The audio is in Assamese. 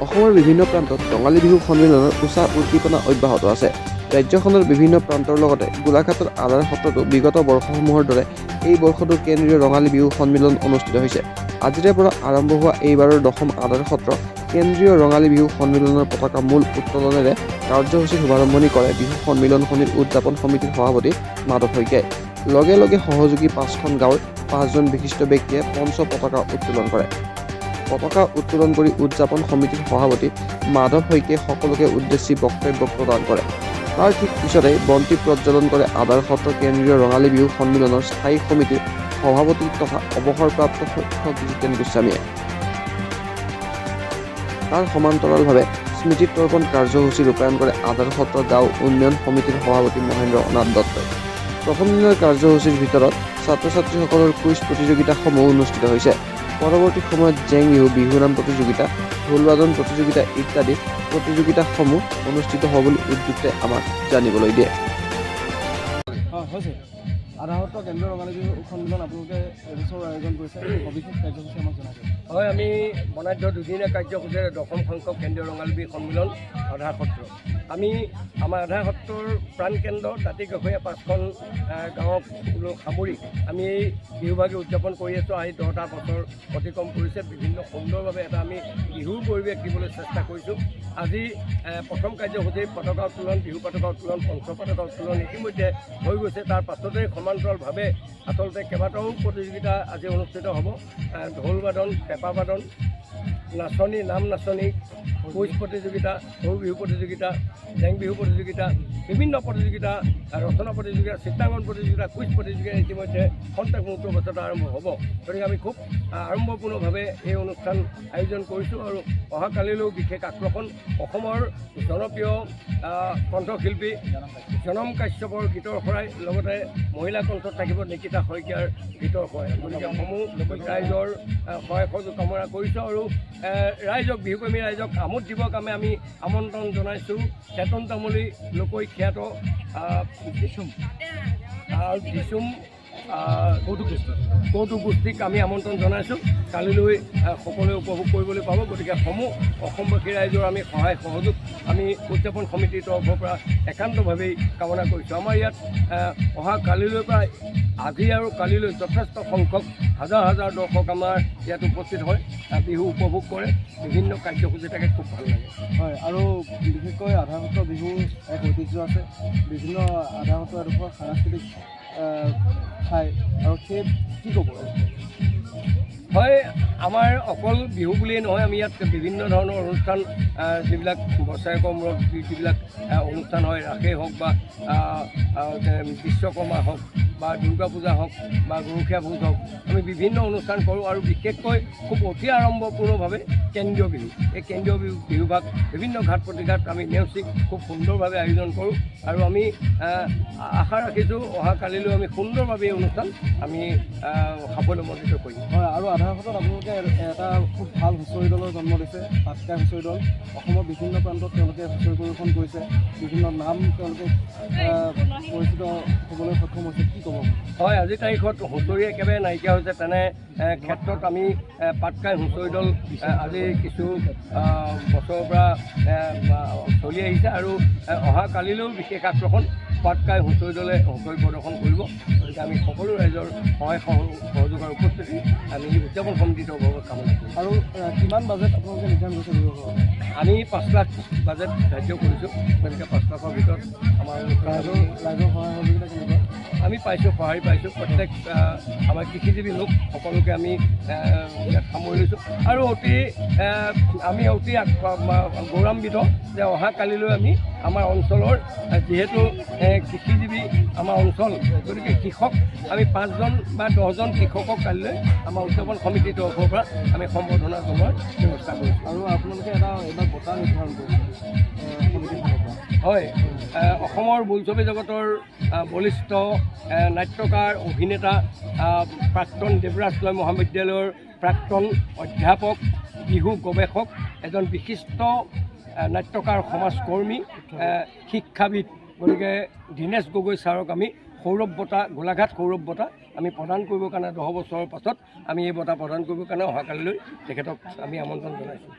অসমৰ বিভিন্ন প্ৰান্তত ৰঙালী বিহু সন্মিলনৰ উচা উদ্দীপনা অব্যাহত আছে। ৰাজ্যখনৰ বিভিন্ন প্ৰান্তৰ লগতে গোলাঘাটৰ আধাৰ সত্ৰতো বিগত বৰ্ষসমূহৰ দৰে এই বৰ্ষতো কেন্দ্ৰীয় ৰঙালী বিহু সন্মিলন অনুষ্ঠিত হৈছে। আজিৰে পৰা আৰম্ভ হোৱা এইবাৰৰ 10ম আধাৰ সত্ৰ কেন্দ্ৰীয় ৰঙালী বিহু সন্মিলনৰ পতাকা মূল উত্তোলনেৰে কাৰ্যসূচীৰ শুভাৰম্ভণি কৰে বিহু সন্মিলন সমিতিৰ উদযাপন সমিতিৰ সভাপতি মাধৱ শইকীয়াই। লগে লগে সহযোগী 5খন গাঁৱৰ 5জন বিশিষ্ট ব্যক্তিয়ে পঞ্চ পতাকা উত্তোলন কৰে। পতাকা উত্তোলন কৰি উদযাপন সমিতিৰ সভাপতি মাধৱ শইকীয়াই সকলোকে উদ্দেশ্যি বক্তব্য প্ৰদান কৰে। তাৰ ঠিক পিছতে বন্তি প্ৰজ্বলন কৰে আধাৰ সত্ৰ কেন্দ্ৰীয় ৰঙালী বিহু সন্মিলনৰ স্থায়ী সমিতিৰ সভাপতি তথা অৱসৰপ্ৰাপ্ত শিক্ষক জিতেন গোস্বামীয়ে। তাৰ সমান্তৰালভাৱে স্মৃতি তৰ্পণ কাৰ্যসূচী ৰূপায়ণ কৰে আধাৰ সত্ৰ গাঁও উন্নয়ন সমিতিৰ সভাপতি মহেন্দ্ৰ নাথ দত্তই। প্ৰথম দিনৰ কাৰ্যসূচীৰ ভিতৰত ছাত্ৰ ছাত্ৰীসকলৰ কুইজ প্ৰতিযোগিতাসমূহ অনুষ্ঠিত হৈছে। পৰৱৰ্তী সময়ত জেং বিহু, বিহুনাম প্ৰতিযোগিতা, ঢোল বাদন প্ৰতিযোগিতা ইত্যাদি প্ৰতিযোগিতাসমূহ অনুষ্ঠিত হ'ব বুলি উদ্যোক্তাই আমাক জানিবলৈ দিয়ে। আধাৰ সত্ৰ কেন্দ্ৰীয় ৰঙালী বিহু সন্মিলন আপোনালোকে এবছৰ আয়োজন কৰিছে, সবিশেষ কাৰ্যসূচী আমাক জনাইছে। হয়, আমি বৰ্ণাঢ্য দুদিনীয়া কাৰ্যসূচীৰে 10ম সংখ্যক কেন্দ্ৰীয় ৰঙালী বিহু সন্মিলন আধাৰ সত্ৰ। আমি আমাৰ আধাৰ সত্ৰৰ প্ৰাণকেন্দ্ৰ দাঁতিকাষৰীয়া 5খন গাঁৱক সামৰি আমি এই বিহুভাগি উদযাপন কৰি আছোঁ। আহি 10টা বছৰ অতিক্ৰম কৰিছে। বিভিন্ন সুন্দৰভাৱে এটা আমি বিহুৰ পৰিৱেশ দিবলৈ চেষ্টা কৰিছোঁ। আজি প্ৰথম কাৰ্যসূচী পতাকা উত্তোলন, বিহু পতাকা উত্তোলন, পঞ্চ পতাকা উত্তোলন ইতিমধ্যে হৈ গৈছে। তাৰ পাছতে সমান্তৰালভাৱে আচলতে কেইবাটাও প্ৰতিযোগিতা আজি অনুষ্ঠিত হ'ব। ঢোল বাদন, পেঁপা বাদন, নাচনী, নাম নাচনী, কুইজ প্ৰতিযোগিতা, সৰু বিহু প্ৰতিযোগিতা, জেং বিহু প্ৰতিযোগিতা, বিভিন্ন প্ৰতিযোগিতা, ৰচনা প্ৰতিযোগিতা, চিত্ৰাংকন প্ৰতিযোগিতা, কুইজ প্ৰতিযোগিতা ইতিমধ্যে খন্তেক মুহূৰ্তৰ পাছত আৰম্ভ হ'ব। গতিকে আমি খুব আড়ম্বৰপূৰ্ণভাৱে এই অনুষ্ঠান আয়োজন কৰিছোঁ আৰু অহাকালিলৈও বিশেষ আকৰ্ষণ অসমৰ জনপ্ৰিয় কণ্ঠশিল্পী জনম কাশ্যপৰ গীতৰ শৰাই, লগতে মহিলা কণ্ঠত থাকিব নিকিতা শইকীয়াৰ গীতৰ শৰাই। গতিকে সমূহ ৰাইজৰ সহায় সহযোগ কামনা কৰিছোঁ আৰু ৰাইজক, বিহুপ্ৰেমী ৰাইজক আমোদ দিবৰ কাৰণে আমি আমন্ত্ৰণ জনাইছোঁ। চেতন তামুলী লোকৈ খ্যাত দিছুম কৌতুক গোষ্ঠীক আমি আমন্ত্ৰণ জনাইছোঁ। কালিলৈ সকলোৱে উপভোগ কৰিবলৈ পাব। গতিকে সমূহ অসমবাসী ৰাইজৰ আমি সহায় সহযোগ আমি উদযাপন সমিতিৰ তৰফৰ পৰা একান্তভাৱেই কামনা কৰিছোঁ। আমাৰ ইয়াত অহা কালিলৈ পৰা আজি আৰু কালিলৈ যথেষ্ট সংখ্যক হাজাৰ হাজাৰ দৰ্শক আমাৰ ইয়াত উপস্থিত হয়, বিহু উপভোগ কৰে। বিভিন্ন কাৰ্যসূচী থাকে, খুব ভাল লাগে। হয়, আৰু বিশেষকৈ আধাৰ সত্ৰ বিহুৰ এক ঐতিহ্য আছে। বিভিন্ন আধাৰ সত্ৰ এডোখৰ সাংস্কৃতিক ঠাই, আৰু সেই কি ক'ব? হয়, আমাৰ অকল বিহু বুলিয়েই নহয়, আমি ইয়াত বিভিন্ন ধৰণৰ অনুষ্ঠান যিবিলাক বছৰেকৰ মূৰত যিবিলাক অনুষ্ঠান হয়, ৰাসেই হওক বা বিশ্বকৰ্মা হওক বা দুৰ্গা পূজা হওক বা গৰখীয়া ভোজ হওক, আমি বিভিন্ন অনুষ্ঠান কৰোঁ। আৰু বিশেষকৈ খুব অতি আড়ম্বৰপূৰ্ণভাৱে কেন্দ্ৰীয় বিহু, এই কেন্দ্ৰীয় বিহুভাগ বিভিন্ন ঘাট প্ৰতিঘাট আমি নেওচি খুব সুন্দৰভাৱে আয়োজন কৰোঁ। আৰু আমি আশা ৰাখিছোঁ অহাকালিলৈ আমি সুন্দৰভাৱে এই অনুষ্ঠান আমি সাফল্যমণ্ডিত কৰিম। হয়, আৰু আধাৰ সত্ৰত আপোনালোকে এটা খুব ভাল হুঁচৰি দলৰ জন্ম দিছে, পাটকাই হুঁচৰি দল। অসমৰ বিভিন্ন প্ৰান্তত তেওঁলোকে হুঁচৰি পৰিৱেশন কৰিছে, বিভিন্ন নাম তেওঁলোকে পৰিচিত হ'বলৈ সক্ষম হৈছে। কি ক'ব? হয়, আজিৰ তাৰিখত হুঁচৰি একেবাৰে নাইকিয়া হৈছে। তেনে ক্ষেত্ৰত আমি পাটকাই হুঁচৰি দল আজি কিছু বছৰৰ পৰা চলি আহিছে আৰু অহা কালিলৈও বিশেষ আকৰ্ষণ পাটকাই হুঁচৰি দলে হুঁচৰি প্ৰদৰ্শন কৰিব। গতিকে আমি সকলো ৰাইজৰ সহায় সহযোগৰ উপস্থিতি আমি উদযাপন সমিতিৰ তৰফৰ কামনা কৰিম। আৰু কিমান বাজেট আপোনালোকে নিৰ্ধাৰণ কৰিছে বিহুৰ? আমি 5 লাখ বাজেট ধাৰ্য কৰিছোঁ। গতিকে 5 লাখৰ ভিতৰত আমাৰ ৰাইজৰ সহায় সহযোগিতা কেনেকুৱা? আমি পাইছোঁ, সঁহাৰি পাইছোঁ। প্ৰত্যেক আমাৰ কৃষিজীৱী লোক সকলোকে আমি ইয়াত সামৰি লৈছোঁ। আৰু আমি অতি গৌৰৱান্বিত যে অহাকালিলৈ আমি আমাৰ অঞ্চলৰ যিহেতু কৃষিজীৱী আমাৰ অঞ্চল, গতিকে কৃষক আমি 5জন বা 10জন কৃষকক কালিলৈ আমাৰ উদযাপন সমিতিৰ তৰফৰ পৰা আমি সম্বৰ্ধনা জনোৱাৰ ব্যৱস্থা কৰিছোঁ। আৰু আপোনালোকে এটা বঁটা নিৰ্ধাৰণ কৰিছে সমিতিৰ ফালৰ পৰা। হয়, অসমৰ বোলছবি জগতৰ বলিষ্ঠ নাট্যকাৰ, অভিনেতা, প্ৰাক্তন দেৱৰাজ লয় মহাবিদ্যালয়ৰ প্ৰাক্তন অধ্যাপক, বিহু গৱেষক, এজন বিশিষ্ট নাট্যকাৰ, সমাজকৰ্মী, শিক্ষাবিদ, গতিকে দীনেশ গগৈ ছাৰক আমি সৌৰভ বঁটা গোলাঘাট সৌৰভ বঁটা আমি প্ৰদান কৰিবৰ কাৰণে 10 বছৰৰ পাছত আমি এই বঁটা প্ৰদান কৰিবৰ কাৰণে অহাকালিলৈ তেখেতক আমি আমন্ত্ৰণ জনাইছোঁ।